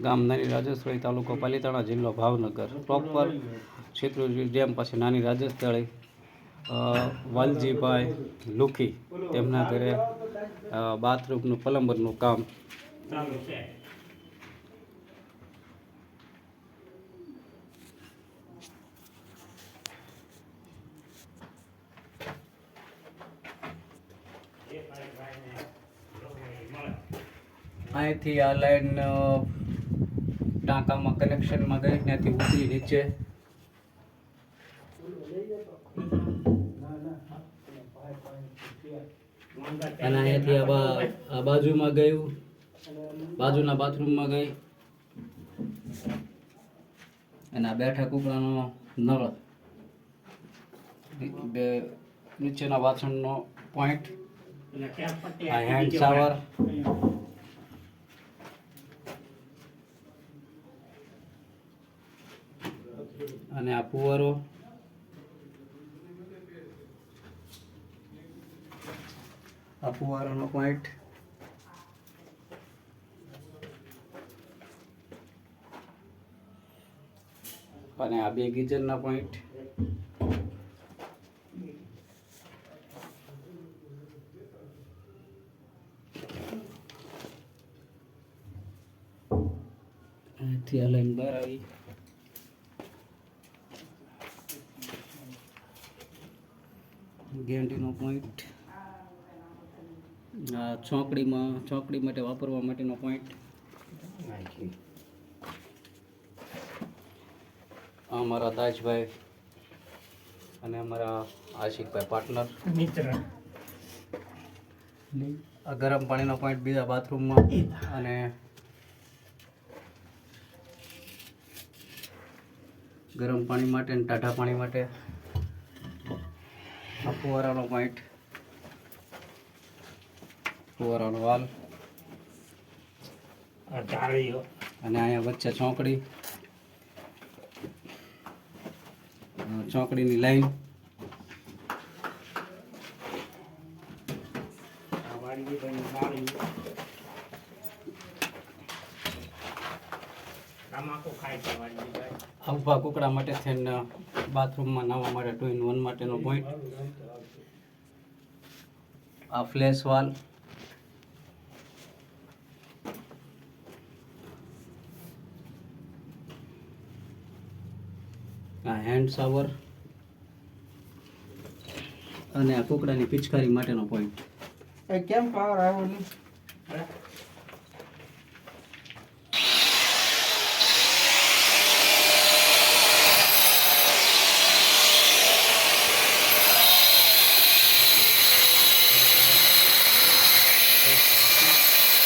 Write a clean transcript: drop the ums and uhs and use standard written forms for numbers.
ગામ નાની રાજસ્થળી, તાલુકો પાલીતાણા, જિલ્લો ભાવનગર. પ્રોપર શેત્રુંજી ડેમ પાસે નાની રાજસ્થળી. વાલજીભાઈ લુખી, તેમના ઘરે બાથરૂમનું પ્લમ્બરનું કામ ચાલુ છે. અહીંથી આ લાઈન ટાંકામાં કનેક્શનમાં ગઈ, ત્યાંથી ઉતરી નીચે અને અહીંયાથી આ બાજુમાં ગયું, બાજુના બાથરૂમમાં ગઈ અને આ બેઠા કૂકડાનો નળ, બે નીચેના વાસણનો પોઈન્ટ, આ હેન્ડ શાવર, અને આ ફુવારો, આ ફુવારાનો પોઈન્ટ, અને આ બે ગીઝરના પોઈન્ટ, અહીંથી આ લાઈન બહાર આવી, ગેંડીનો પોઈન્ટ, ચોકડી માટે વાપરવા માટેનો પોઈન્ટ, અમારા દાજભાઈ અને અમારા આશિકભાઈ પાર્ટનર મિત્ર, આ ગરમ પાણીનો પોઈન્ટ બીજા બાથરૂમમાં, અને ગરમ પાણી માટે અને ટાઢા પાણી માટે આ ફુવારાનો પોઈન્ટ, ફુવારાનો વાલ, અને અહીંયા વચ્ચે ચોકડીની લાઈન, ઊભા કુકડા માટે થઈને બાથરૂમમાં નાહવા માટે 2 in 1 માટેનો પોઈન્ટ, આ ફ્લેશ વાલ, આ હેન્ડ શાવર, અને આ કુકડાની પિચકારી માટેનો પોઈન્ટ. કેમ પાવર આવ્યો નહીં?